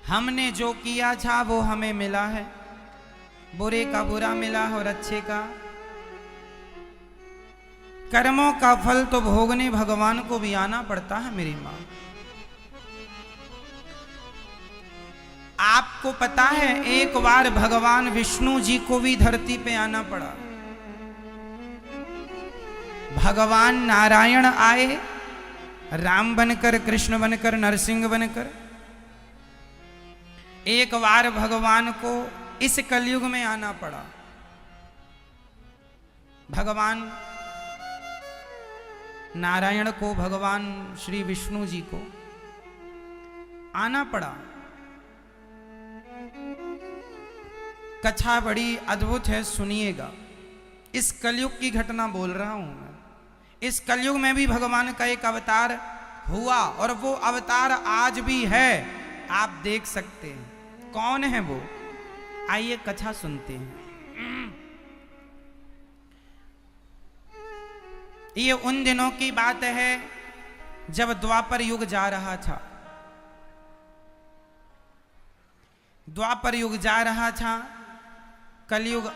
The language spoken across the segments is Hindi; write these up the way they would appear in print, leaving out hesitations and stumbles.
हमने जो किया था वो हमें मिला है, बुरे का बुरा मिला और अच्छे का। कर्मों का फल तो भोगने भगवान को भी आना पड़ता है मेरी मां। आपको पता है एक बार भगवान विष्णु जी को भी धरती पे आना पड़ा। भगवान नारायण आए राम बनकर, कृष्ण बनकर, नरसिंह बनकर। एक बार भगवान को इस कलयुग में आना पड़ा। भगवान नारायण को, भगवान श्री विष्णु जी को आना पड़ा। कथा बड़ी अद्भुत है, सुनिएगा। इस कलयुग की घटना बोल रहा हूं मैं। इस कलयुग में भी भगवान का एक अवतार हुआ और वो अवतार आज भी है, आप देख सकते हैं। कौन है वो? आइए कथा सुनते हैं। ये उन दिनों की बात है जब द्वापर युग जा रहा था। द्वापर युग जा रहा था, कलयुग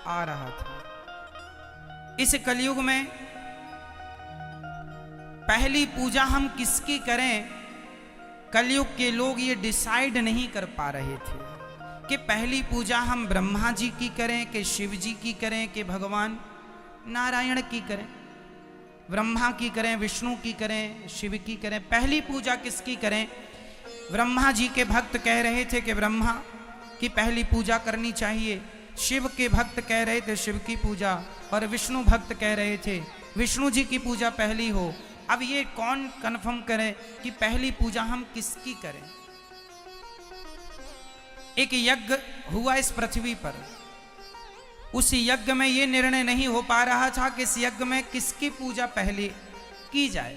आ रहा था। इस कलयुग में पहली पूजा हम किसकी करें, कलयुग के लोग ये डिसाइड नहीं कर पा रहे थे कि पहली पूजा हम ब्रह्मा जी की करें कि शिव जी की करें कि भगवान नारायण की करें, ब्रह्मा की करें, विष्णु की करें, शिव की करें। पहली पूजा किसकी करें? ब्रह्मा जी के भक्त कह रहे थे कि ब्रह्मा की पहली पूजा करनी चाहिए, शिव के भक्त कह रहे थे शिव की पूजा, और विष्णु भक्त कह रहे थे विष्णु जी की पूजा पहली हो। अब ये कौन कंफर्म करे कि पहली पूजा हम किसकी करें? एक यज्ञ हुआ इस पृथ्वी पर। उस यज्ञ में ये निर्णय नहीं हो पा रहा था कि इस यज्ञ में किसकी पूजा पहले की जाए।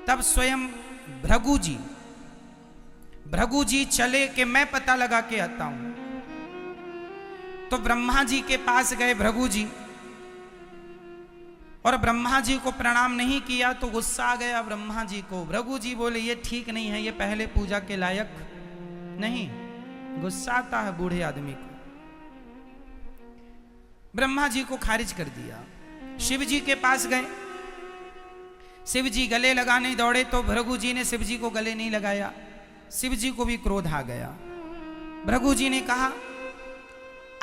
तब स्वयं भृगु जी चले कि मैं पता लगा के आता हूं। तो ब्रह्मा जी के पास गए भृगु जी, और ब्रह्मा जी को प्रणाम नहीं किया तो गुस्सा आ गया ब्रह्मा जी को। भृगु जी बोले ये ठीक नहीं है, ये पहले पूजा के लायक नहीं। गुस्सा आता है बूढ़े आदमी को। ब्रह्मा जी को खारिज कर दिया। शिव जी के पास गए, शिव जी गले लगाने दौड़े तो भृगु जी ने शिव जी को गले नहीं लगाया। शिव जी को भी क्रोध आ गया। भृगु जी ने कहा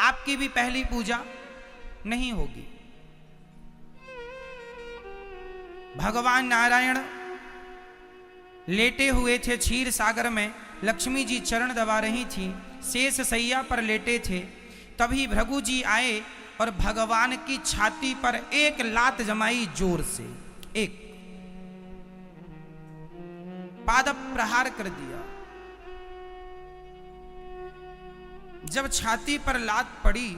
आपकी भी पहली पूजा नहीं होगी। भगवान नारायण लेटे हुए थे क्षीर सागर में, लक्ष्मी जी चरण दबा रही थी, शेष सैया पर लेटे थे। तभी भृगु जी आए और भगवान की छाती पर एक लात जमाई जोर से, एक पाद प्रहार कर दिया। जब छाती पर लात पड़ी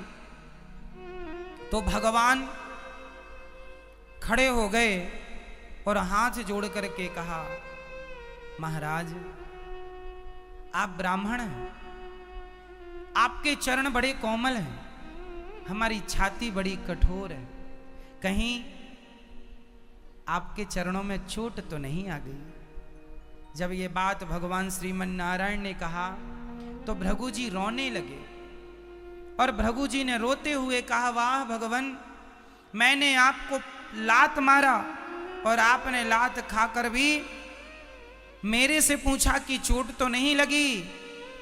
तो भगवान खड़े हो गए और हाथ जोड़ करके कहा महाराज आप ब्राह्मण हैं, आपके चरण बड़े कोमल हैं, हमारी छाती बड़ी कठोर है, कहीं आपके चरणों में चोट तो नहीं आ गई? जब ये बात भगवान श्रीमन नारायण ने कहा तो भृगु जी रोने लगे। और भृगु जी ने रोते हुए कहा वाह भगवान, मैंने आपको लात मारा और आपने लात खाकर भी मेरे से पूछा कि चोट तो नहीं लगी।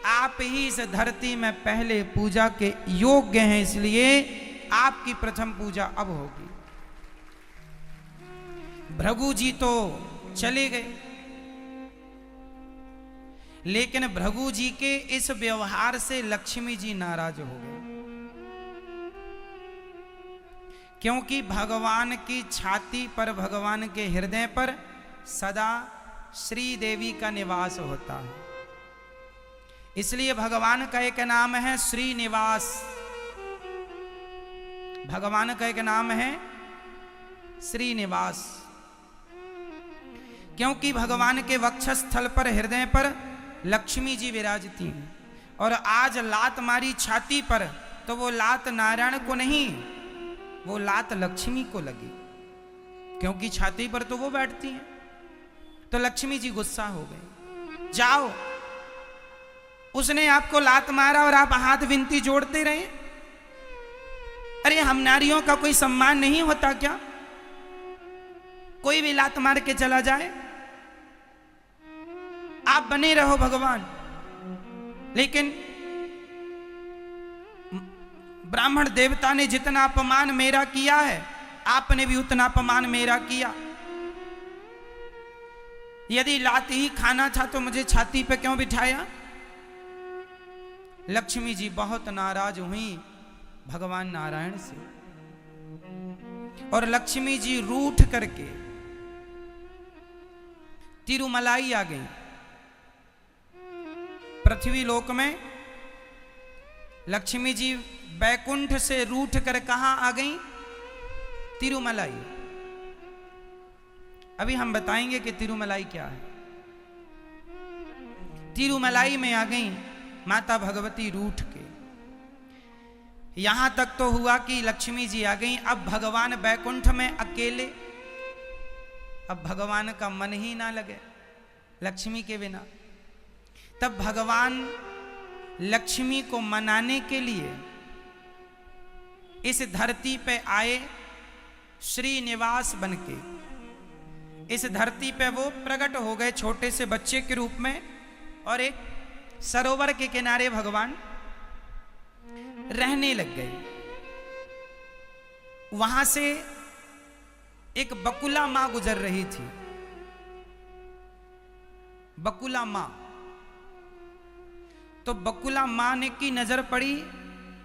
आप ही इस धरती में पहले पूजा के योग्य हैं, इसलिए आपकी प्रथम पूजा अब होगी। भृगु जी तो चले गए, लेकिन भृगु जी के इस व्यवहार से लक्ष्मी जी नाराज हो गए, क्योंकि भगवान की छाती पर, भगवान के हृदय पर सदा श्री देवी का निवास होता है। इसलिए भगवान का एक नाम है श्रीनिवास। भगवान का एक नाम है श्रीनिवास, क्योंकि भगवान के वक्षस्थल पर, हृदय पर लक्ष्मी जी विराजती हैं। और आज लात मारी छाती पर तो वो लात नारायण को नहीं, वो लात लक्ष्मी को लगी, क्योंकि छाती पर तो वो बैठती हैं। तो लक्ष्मी जी गुस्सा हो गई। जाओ। उसने आपको लात मारा और आप हाथ विनती जोड़ते रहे। अरे हम नारियों का कोई सम्मान नहीं होता क्या? कोई भी लात मार के चला जाए, आप बने रहो भगवान। लेकिन ब्राह्मण देवता ने जितना अपमान मेरा किया है, आपने भी उतना अपमान मेरा किया। यदि लात ही खाना था तो मुझे छाती पे क्यों बिठाया? लक्ष्मी जी बहुत नाराज हुई भगवान नारायण से, और लक्ष्मी जी रूठ करके तिरुमलाई आ गई। पृथ्वी लोक में लक्ष्मी जी बैकुंठ से रूठ कर कहां आ गई? तिरुमलाई। अभी हम बताएंगे कि तिरुमलाई क्या है। तिरुमलाई में आ गई माता भगवती रूठ के। यहां तक तो हुआ कि लक्ष्मी जी आ गई। अब भगवान बैकुंठ में अकेले, अब भगवान का मन ही ना लगे लक्ष्मी के बिना। तब भगवान लक्ष्मी को मनाने के लिए इस धरती पे आए श्रीनिवास बनके। इस धरती पे वो प्रकट हो गए छोटे से बच्चे के रूप में, और एक सरोवर के किनारे भगवान रहने लग गए। वहां से एक बकुला मां गुजर रही थी। बकुला मां, तो बकुला मां ने की नजर पड़ी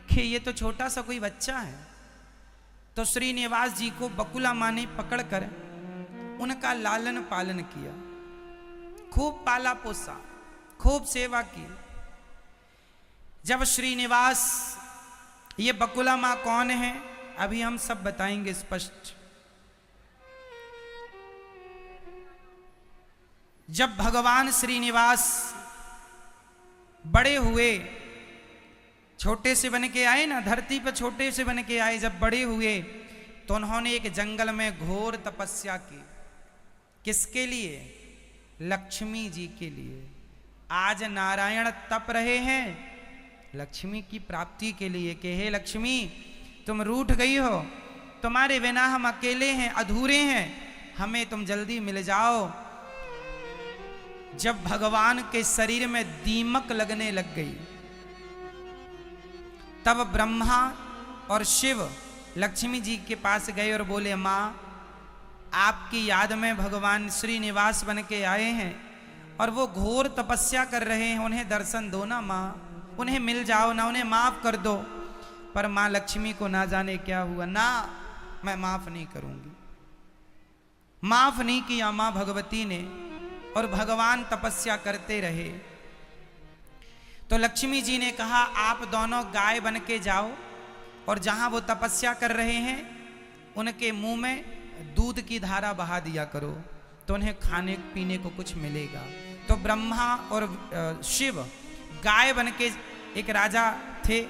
कि ये तो छोटा सा कोई बच्चा है। तो श्रीनिवास जी को बकुला मां ने पकड़कर उनका लालन पालन किया, खूब पाला पोसा, खूब सेवा की। जब श्रीनिवास, ये बकुला मां कौन है अभी हम सब बताएंगे स्पष्ट। जब भगवान श्रीनिवास बड़े हुए, छोटे से बन के आए ना, धरती पर छोटे से बन के आए, जब बड़े हुए तो उन्होंने एक जंगल में घोर तपस्या की। किसके लिए? लक्ष्मी जी के लिए। आज नारायण तप रहे हैं लक्ष्मी की प्राप्ति के लिए कि हे लक्ष्मी, तुम रूठ गई हो, तुम्हारे बिना हम अकेले हैं, अधूरे हैं, हमें तुम जल्दी मिल जाओ। जब भगवान के शरीर में दीमक लगने लग गई, तब ब्रह्मा और शिव लक्ष्मी जी के पास गए और बोले, माँ आपकी याद में भगवान श्रीनिवास बन के आए हैं और वो घोर तपस्या कर रहे हैं, उन्हें दर्शन दो ना माँ, उन्हें मिल जाओ ना, उन्हें माफ कर दो। पर माँ लक्ष्मी को ना जाने क्या हुआ, ना मैं माफ नहीं करूंगी। माफ नहीं किया माँ भगवती ने, और भगवान तपस्या करते रहे। तो लक्ष्मी जी ने कहा, आप दोनों गाय बन के जाओ और जहां वो तपस्या कर रहे हैं उनके मुंह में दूध की धारा बहा दिया करो, तो उन्हें खाने पीने को कुछ मिलेगा। तो ब्रह्मा और शिव गाय बन के, एक राजा थे,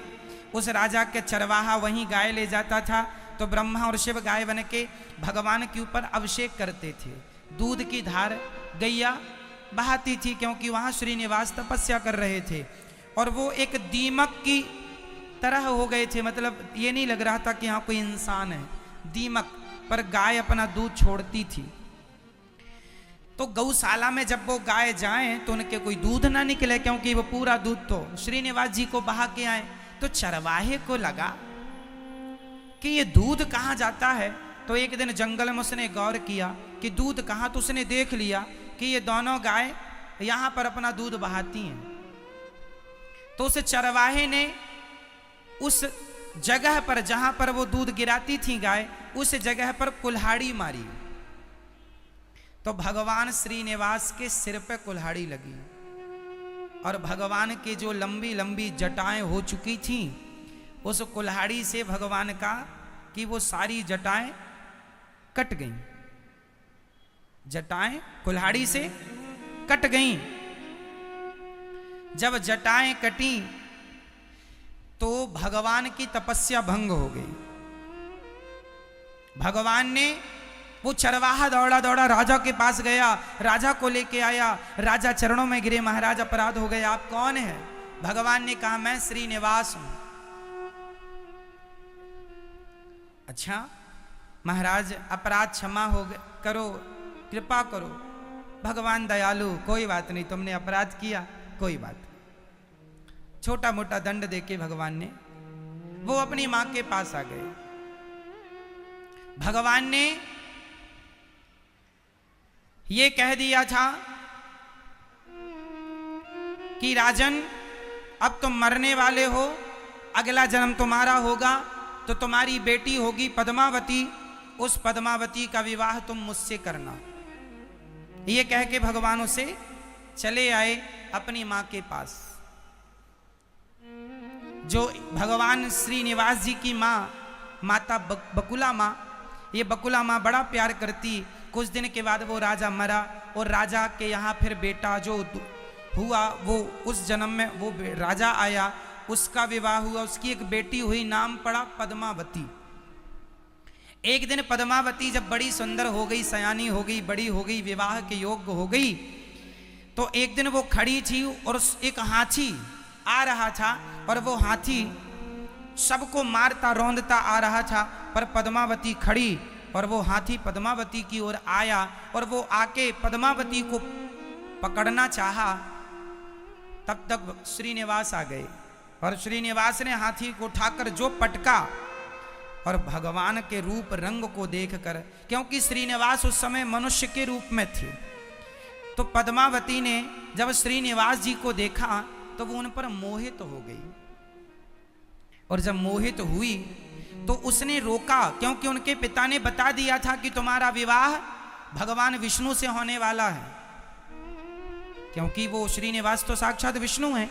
उस राजा के चरवाहा वहीं गाय ले जाता था। तो ब्रह्मा और शिव गाय बन के भगवान के ऊपर अभिषेक करते थे। दूध की धार गैया बहाती थी, क्योंकि वहां श्रीनिवास तपस्या कर रहे थे। और वो एक दीमक की तरह हो गए थे, मतलब ये नहीं लग रहा था कि यहाँ कोई इंसान है, दीमक। पर गाय अपना दूध छोड़ती थी। तो गौशाला में जब वो गाय जाएं तो उनके कोई दूध ना निकले, क्योंकि वो पूरा दूध तो श्रीनिवास जी को बहा के आए। तो चरवाहे को लगा कि ये दूध कहाँ जाता है। तो एक दिन जंगल में उसने गौर किया कि दूध कहाँ, तो उसने देख लिया कि ये दोनों गाय यहाँ पर अपना दूध बहाती हैं। तो उस चरवाहे ने उस जगह पर जहां पर वो दूध गिराती थी गाय, उस जगह पर कुल्हाड़ी मारी। तो भगवान श्रीनिवास के सिर पे कुल्हाड़ी लगी, और भगवान की जो लंबी लंबी जटाएं हो चुकी थी, उस कुल्हाड़ी से भगवान का कि वो सारी जटाएं कट गईं। जटाएं कुल्हाड़ी से कट गईं। जब जटाएं कटी तो भगवान की तपस्या भंग हो गई। भगवान ने वो चरवाहा दौड़ा दौड़ा राजा के पास गया, राजा को लेके आया, राजा चरणों में गिरे, महाराज अपराध हो गया, आप कौन है? भगवान ने कहा मैं श्रीनिवास हूं। अच्छा महाराज अपराध क्षमा करो, कृपा करो। भगवान दयालु, कोई बात नहीं, तुमने अपराध किया, कोई बात नहीं। छोटा मोटा दंड देके भगवान ने, वो अपनी मां के पास आ गए। भगवान ने ये कह दिया था कि राजन अब तुम मरने वाले हो, अगला जन्म तुम्हारा होगा तो तुम्हारी बेटी होगी पद्मावती, उस पद्मावती का विवाह तुम मुझसे करना। ये कह के भगवान उसे चले आए अपनी मां के पास। जो भगवान श्रीनिवास जी की मां, माता बकुला मां, ये बकुला मां बड़ा प्यार करती। कुछ दिन के बाद वो राजा मरा और राजा के यहाँ फिर बेटा जो हुआ, वो उस जन्म में वो राजा आया, उसका विवाह हुआ, उसकी एक बेटी हुई, नाम पड़ा पद्मावती। एक दिन पद्मावती जब बड़ी सुंदर हो गई, सयानी हो गई, बड़ी हो गई, विवाह के योग्य हो गई, तो एक दिन वो खड़ी थी और एक हाथी आ रहा था और वो हाथी सबको मारता रौंदता आ रहा था, पर पद्मावती खड़ी और वो हाथी पद्मावती की ओर आया और वो आके पद्मावती को पकड़ना चाहा। तब तक श्रीनिवास आ गए और श्रीनिवास ने हाथी को उठाकर जो पटका, और भगवान के रूप रंग को देखकर, क्योंकि श्रीनिवास उस समय मनुष्य के रूप में थे, तो पद्मावती ने जब श्रीनिवास जी को देखा तो वो उन पर मोहित हो गई। और जब मोहित हुई तो उसने रोका, क्योंकि उनके पिता ने बता दिया था कि तुम्हारा विवाह भगवान विष्णु से होने वाला है, क्योंकि वो श्रीनिवास तो साक्षात विष्णु हैं।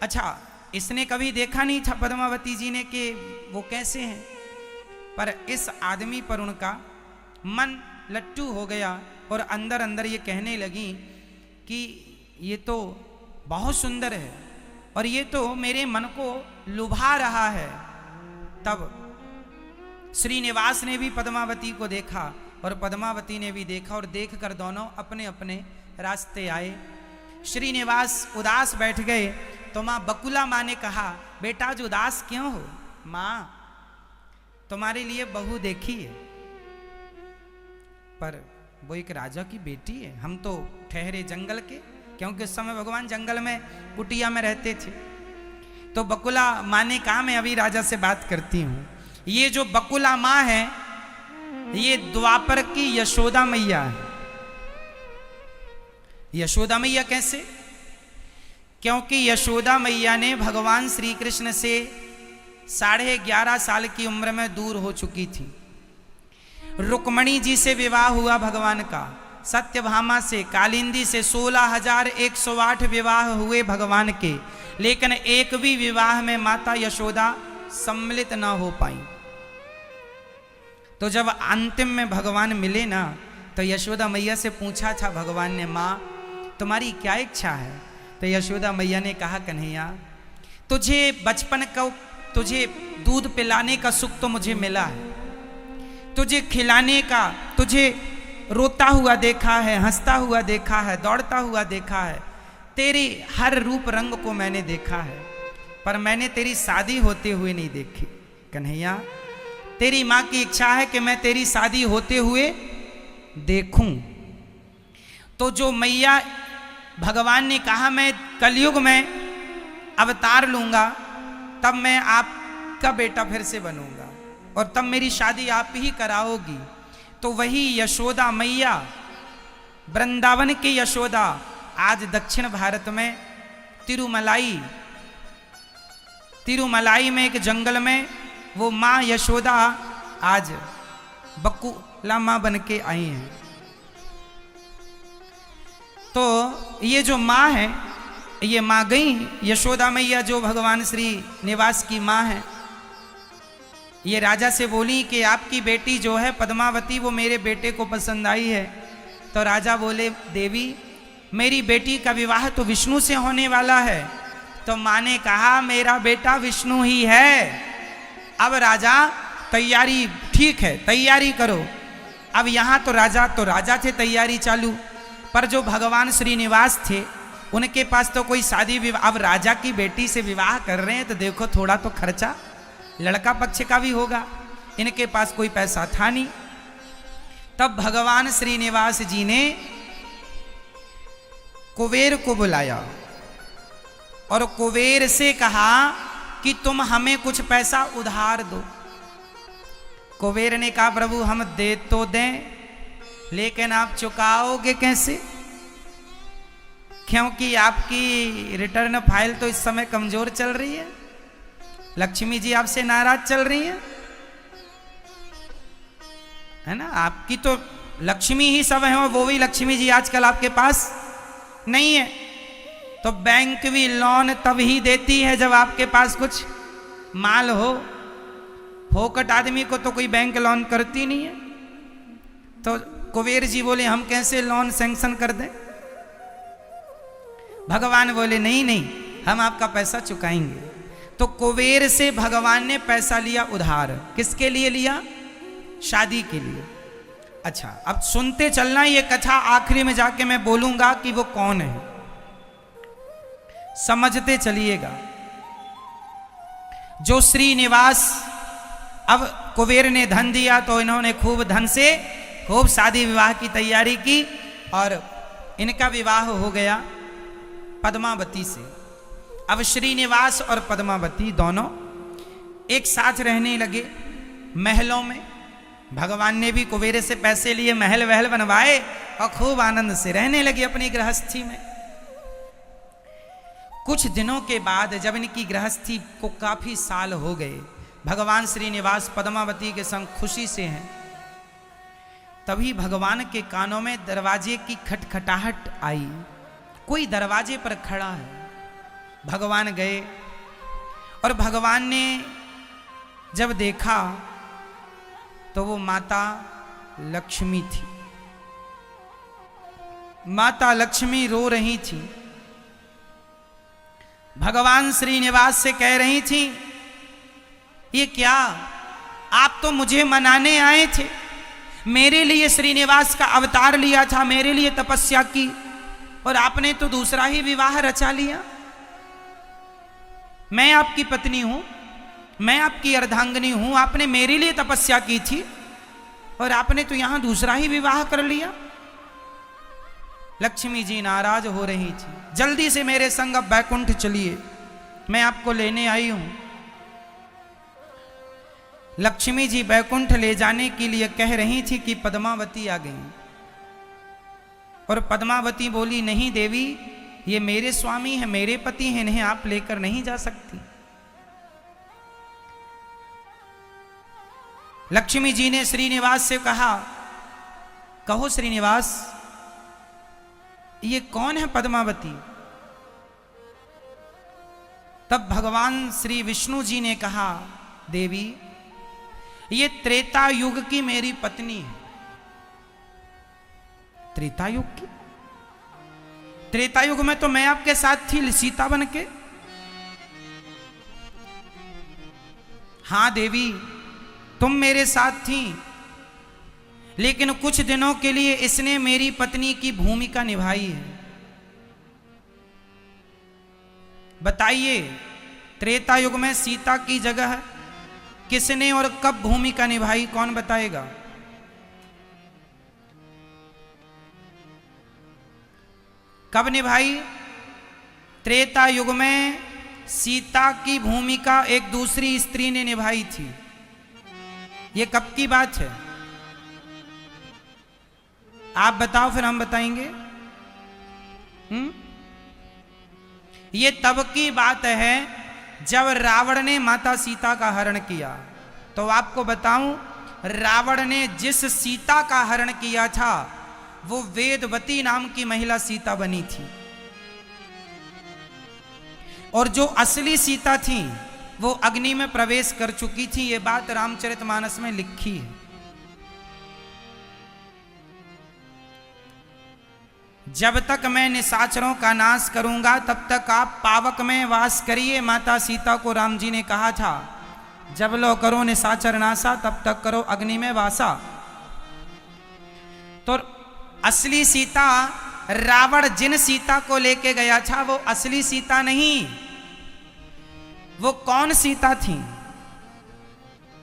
अच्छा, इसने कभी देखा नहीं था पद्मावती जी ने कि वो कैसे हैं, पर इस आदमी पर उनका मन लट्टू हो गया और अंदर अंदर ये कहने लगी कि ये तो बहुत सुंदर है और ये तो मेरे मन को लुभा रहा है। तब श्रीनिवास ने भी पद्मावती को देखा और पद्मावती ने भी देखा, और देखकर दोनों अपने अपने रास्ते आए। श्रीनिवास उदास बैठ गए तो माँ बकुला माँ ने कहा, बेटा आज उदास क्यों हो? माँ तुम्हारे लिए बहू देखी है, पर वो एक राजा की बेटी है, हम तो ठहरे जंगल के, क्योंकि उस समय भगवान जंगल में कुटिया में रहते थे। तो बकुला माँ ने कहा मैं अभी राजा से बात करती हूँ। ये जो बकुला माँ है ये द्वापर की यशोदा मैया है। यशोदा मैया कैसे? क्योंकि यशोदा मैया ने भगवान श्री कृष्ण से 11.5 साल की उम्र में दूर हो चुकी थी। रुक्मणी जी से विवाह हुआ भगवान का, सत्यभामा से, कालिंदी से 16,108 विवाह हुए भगवान के, लेकिन एक भी विवाह में माता यशोदा सम्मिलित ना हो पाई। तो जब अंतिम में भगवान मिले ना, तो यशोदा मैया से पूछा था भगवान ने, माँ तुम्हारी क्या इच्छा है? तो यशोदा मैया ने कहा, कन्हैया तुझे बचपन का, तुझे दूध पिलाने का सुख तो मुझे मिला है, तुझे खिलाने का, तुझे रोता हुआ देखा है, हंसता हुआ देखा है, दौड़ता हुआ देखा है, तेरे हर रूप रंग को मैंने देखा है, पर मैंने तेरी शादी होते हुए नहीं देखी। कन्हैया तेरी माँ की इच्छा है कि मैं तेरी शादी होते हुए देखूं। तो जो मैया, भगवान ने कहा मैं कलयुग में अवतार लूंगा, तब मैं आपका बेटा फिर से बनूंगा और तब मेरी शादी आप ही कराओगी। तो वही यशोदा मैया, वृंदावन की यशोदा, आज दक्षिण भारत में तिरुमलाई में एक जंगल में वो माँ यशोदा आज बकुला माँ बन के आई हैं। तो ये जो माँ है, ये माँ गई यशोदा मैया, जो भगवान श्री निवास की माँ है, ये राजा से बोली कि आपकी बेटी जो है पद्मावती, वो मेरे बेटे को पसंद आई है। तो राजा बोले, देवी मेरी बेटी का विवाह तो विष्णु से होने वाला है। तो माँ ने कहा, मेरा बेटा विष्णु ही है। अब राजा तैयारी, ठीक है तैयारी करो। अब यहाँ तो राजा थे, तैयारी चालू, पर जो भगवान श्रीनिवास थे उनके पास तो कोई शादी विवाह, अब राजा की बेटी से विवाह कर रहे हैं तो देखो थोड़ा तो खर्चा लड़का पक्ष का भी होगा, इनके पास कोई पैसा था नहीं। तब भगवान श्रीनिवास जी ने कुबेर को बुलाया और कुबेर से कहा कि तुम हमें कुछ पैसा उधार दो। कुबेर ने कहा प्रभु हम दे तो दें, लेकिन आप चुकाओगे कैसे, क्योंकि आपकी रिटर्न फाइल तो इस समय कमजोर चल रही है, लक्ष्मी जी आपसे नाराज चल रही है ना, आपकी तो लक्ष्मी ही सब है, वो भी लक्ष्मी जी आजकल आपके पास नहीं है। तो बैंक भी लोन तब ही देती है जब आपके पास कुछ माल हो, फोकट आदमी को तो कोई बैंक लोन करती नहीं है। तो कुबेर जी बोले हम कैसे लोन सैंक्शन कर दें। भगवान बोले नहीं नहीं, हम आपका पैसा चुकाएंगे। तो कुबेर से भगवान ने पैसा लिया उधार, किसके लिए लिया, शादी के लिए। अच्छा अब सुनते चलना, ये कथा आखिरी में जाके मैं बोलूंगा कि वो कौन है, समझते चलिएगा। जो श्रीनिवास, अब कुबेर ने धन दिया तो इन्होंने खूब धन से खूब शादी विवाह की तैयारी की और इनका विवाह हो गया पद्मावती से। अब श्रीनिवास और पद्मावती दोनों एक साथ रहने लगे महलों में। भगवान ने भी कुबेर से पैसे लिए, महल वहल बनवाए और खूब आनंद से रहने लगे अपनी गृहस्थी में। कुछ दिनों के बाद जब इनकी गृहस्थी को काफी साल हो गए, भगवान श्रीनिवास पद्मावती के संग खुशी से हैं, तभी भगवान के कानों में दरवाजे की खटखटाहट आई। कोई दरवाजे पर खड़ा है। भगवान गए और भगवान ने जब देखा तो वो माता लक्ष्मी थी। माता लक्ष्मी रो रही थी। भगवान श्रीनिवास से कह रही थी ये क्या, आप तो मुझे मनाने आए थे, मेरे लिए श्रीनिवास का अवतार लिया था, मेरे लिए तपस्या की, और आपने तो दूसरा ही विवाह रचा लिया। मैं आपकी पत्नी हूं, मैं आपकी अर्धांगिनी हूं, आपने मेरे लिए तपस्या की थी और आपने तो यहां दूसरा ही विवाह कर लिया। लक्ष्मी जी नाराज हो रही थी। जल्दी से मेरे संग अब बैकुंठ चलिए, मैं आपको लेने आई हूं। लक्ष्मी जी बैकुंठ ले जाने के लिए कह रही थी कि पद्मावती आ गई, और पद्मावती बोली नहीं देवी, ये मेरे स्वामी हैं, मेरे पति हैं, इन्हें आप लेकर नहीं जा सकती। लक्ष्मी जी ने श्रीनिवास से कहा कहो श्रीनिवास, ये कौन है पद्मावती। तब भगवान श्री विष्णु जी ने कहा देवी, ये त्रेता युग की मेरी पत्नी है। त्रेता युग की? त्रेता युग में तो मैं आपके साथ थी सीता बन के। हां देवी, तुम मेरे साथ थी, लेकिन कुछ दिनों के लिए इसने मेरी पत्नी की भूमिका निभाई है। बताइए, त्रेता युग में सीता की जगह किसने और कब भूमिका निभाई, कौन बताएगा? कब निभाई? त्रेता युग में सीता की भूमिका एक दूसरी स्त्री ने निभाई थी। ये कब की बात है? आप बताओ, फिर हम बताएंगे। ये तब की बात है जब रावण ने माता सीता का हरण किया। तो आपको बताऊं, रावण ने जिस सीता का हरण किया था वो वेदवती नाम की महिला सीता बनी थी, और जो असली सीता थी वो अग्नि में प्रवेश कर चुकी थी। ये बात रामचरितमानस में लिखी है। जब तक मैं निशाचरों का नाश करूंगा तब तक आप पावक में वास करिए, माता सीता को राम जी ने कहा था। जब लो करो निशाचर नासा, तब तक करो अग्नि में वासा। तो असली सीता, रावण जिन सीता को लेके गया था वो असली सीता नहीं। वो कौन सीता थी?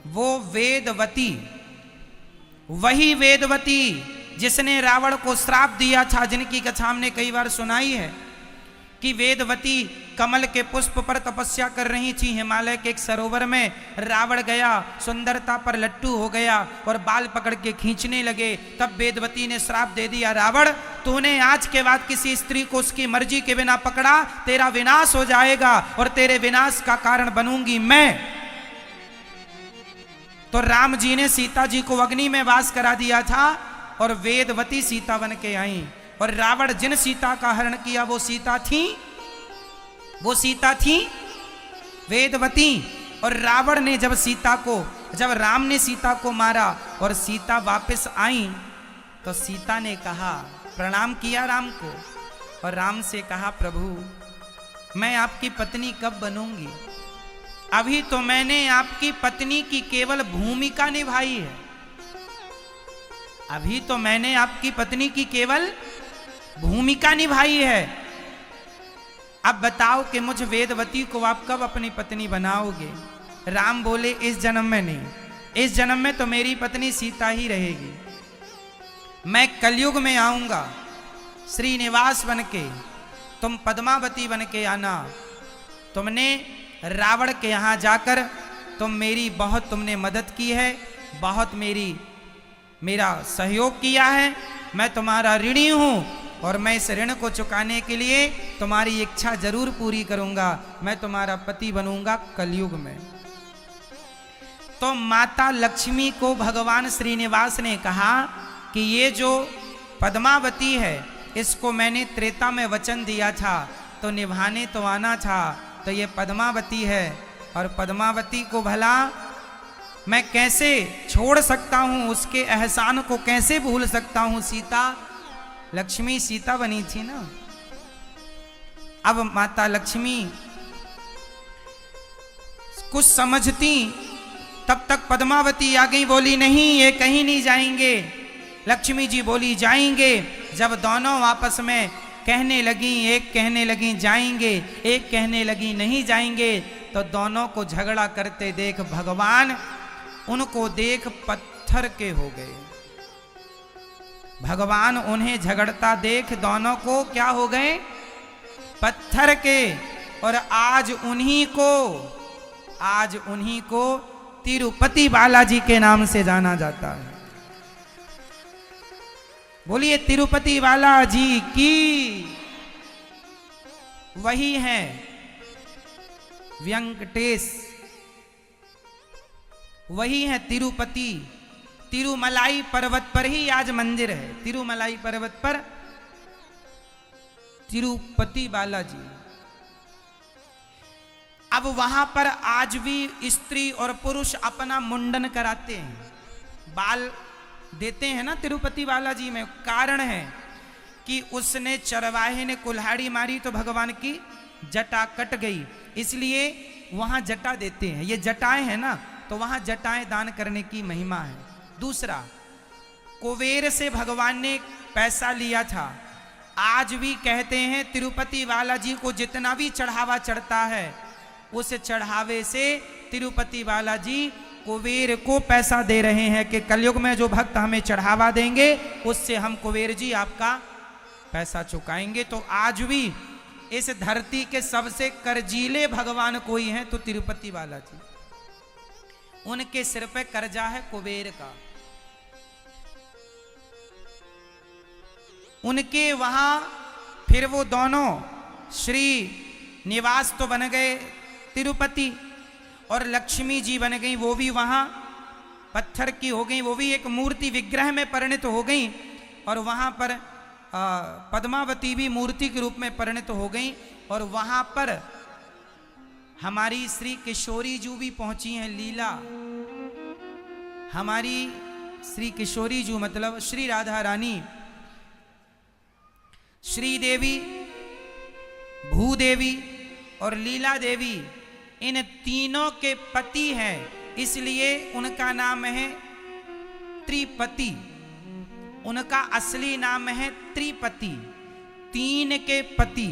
वो वेदवती, वही वेदवती जिसने रावण को श्राप दिया था, जिनकी कथा हमने कई बार सुनाई है कि वेदवती कमल के पुष्प पर तपस्या कर रही थी हिमालय के एक सरोवर में। रावण गया, सुंदरता पर लट्टू हो गया और बाल पकड़ के खींचने लगे। तब वेदवती ने श्राप दे दिया, रावण तूने आज के बाद किसी स्त्री को उसकी मर्जी के बिना पकड़ा, तेरा विनाश हो जाएगा और तेरे विनाश का कारण बनूंगी मैं। तो राम जी ने सीता जी को अग्नि में वास करा दिया था और वेदवती सीता बन के आई। और रावण जिन सीता का हरण किया वो सीता थी वेदवती। और रावण ने जब राम ने सीता को मारा और सीता वापस आई तो सीता ने कहा, प्रणाम किया राम को और राम से कहा, प्रभु मैं आपकी पत्नी कब बनूंगी? अभी तो मैंने आपकी पत्नी की केवल भूमिका निभाई है। अभी तो मैंने आपकी पत्नी की केवल भूमिका निभाई है। अब बताओ कि मुझ वेदवती को आप कब अपनी पत्नी बनाओगे? राम बोले, इस जन्म में नहीं, इस जन्म में तो मेरी पत्नी सीता ही रहेगी। मैं कलयुग में आऊंगा श्रीनिवास बन के, तुम पद्मावती बन के आना। तुमने रावण के यहां जाकर तुमने मदद की है, बहुत मेरा सहयोग किया है। मैं तुम्हारा ऋणी हूं और मैं इस ऋण को चुकाने के लिए तुम्हारी इच्छा जरूर पूरी करूंगा। मैं तुम्हारा पति बनूंगा कलयुग में। तो माता लक्ष्मी को भगवान श्रीनिवास ने कहा कि ये जो पद्मावती है इसको मैंने त्रेता में वचन दिया था तो निभाने तो आना था। तो ये पद्मावती है और पद्मावती को भला मैं कैसे छोड़ सकता हूं, उसके एहसान को कैसे भूल सकता हूं? लक्ष्मी सीता बनी थी ना। अब माता लक्ष्मी कुछ समझती तब तक पद्मावती आ गई, बोली नहीं ये कहीं नहीं जाएंगे। लक्ष्मी जी बोली जाएंगे। जब दोनों आपस में कहने लगी, एक कहने लगी जाएंगे, एक कहने लगी नहीं जाएंगे, तो दोनों को झगड़ा करते देख भगवान उनको देख पत्थर के हो गए। भगवान उन्हें झगड़ता देख दोनों को क्या हो गए? पत्थर के। और आज उन्हीं को तिरुपति बालाजी के नाम से जाना जाता है। बोलिए तिरुपति बालाजी की। वही है वेंकटेश, वही है तिरुपति। तिरुमलाई पर्वत पर ही आज मंदिर है। तिरुमलाई पर्वत पर तिरुपति बालाजी। अब वहां पर आज भी स्त्री और पुरुष अपना मुंडन कराते हैं, बाल देते हैं ना तिरुपति बालाजी में। कारण है कि उसने चरवाहे ने कुल्हाड़ी मारी तो भगवान की जटा कट गई, इसलिए वहां जटा देते हैं। ये जटाएं हैं ना, तो वहां जटाएं दान करने की महिमा है। दूसरा, कुबेर से भगवान ने पैसा लिया था। आज भी कहते हैं तिरुपति बालाजी को जितना भी चढ़ावा चढ़ता है उस चढ़ावे से तिरुपति बालाजी कुबेर को पैसा दे रहे हैं कि कलयुग में जो भक्त हमें चढ़ावा देंगे उससे हम कुबेर जी आपका पैसा चुकाएंगे। तो आज भी इस धरती के सबसे कर्जीले भगवान कोई हैं तो तिरुपति बालाजी। उनके सिर पे कर्जा है कुबेर का। उनके वहां फिर वो दोनों श्री निवास तो बन गए तिरुपति और लक्ष्मी जी बन गई, वो भी वहां पत्थर की हो गई, वो भी एक मूर्ति विग्रह में परिणत हो गई। और वहां पर पद्मावती भी मूर्ति के रूप में परिणत हो गई। और वहां पर हमारी श्री किशोरी जू भी पहुंची हैं लीला। हमारी श्री किशोरी जू मतलब श्री राधा रानी, श्री देवी, भूदेवी और लीला देवी, इन तीनों के पति हैं, इसलिए उनका नाम है त्रिपति। उनका असली नाम है त्रिपति, तीन के पति।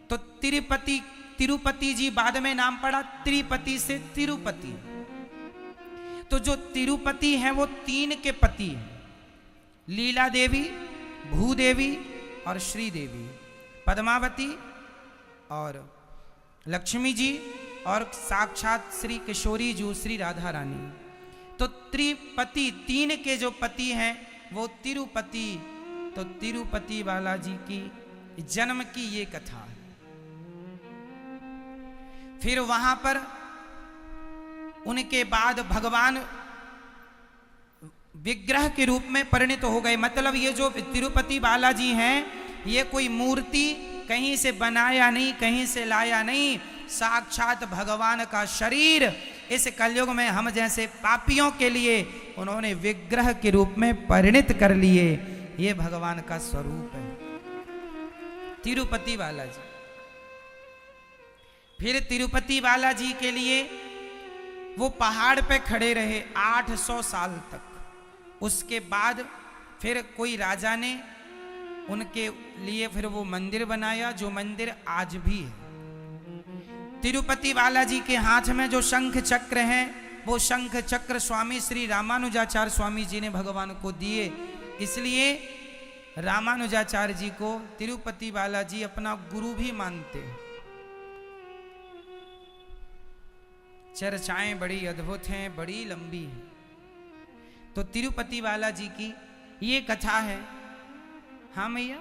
तो तिरुपति, तिरुपति जी बाद में नाम पड़ा त्रिपति से तिरुपति। तो जो तिरुपति है वो तीन के पति हैं, लीला देवी, भूदेवी और श्री देवी, पद्मावती और लक्ष्मी जी और साक्षात श्री किशोरी जो श्री राधा रानी। तो त्रिपति, तीन के जो पति हैं वो तिरुपति। तो तिरुपति बालाजी की जन्म की ये कथा है। फिर वहां पर उनके बाद भगवान विग्रह के रूप में परिणत हो गए। मतलब ये जो तिरुपति बालाजी हैं ये कोई मूर्ति कहीं से बनाया नहीं, कहीं से लाया नहीं, साक्षात भगवान का शरीर इस कलयुग में हम जैसे पापियों के लिए उन्होंने विग्रह के रूप में परिणत कर लिए। ये भगवान का स्वरूप है तिरुपति बालाजी। फिर तिरुपति बालाजी के लिए वो पहाड़ पे खड़े रहे 800 साल तक। उसके बाद फिर कोई राजा ने उनके लिए फिर वो मंदिर बनाया, जो मंदिर आज भी है। तिरुपति बालाजी के हाथ में जो शंख चक्र है वो शंख चक्र स्वामी श्री रामानुजाचार्य स्वामी जी ने भगवान को दिए। इसलिए रामानुजाचार्य जी को तिरुपति बालाजी अपना गुरु भी मानते हैं। चर्चाएं बड़ी अद्भुत हैं, बड़ी लंबी हैं। तो तिरुपति बालाजी की ये कथा है। हाँ मैया।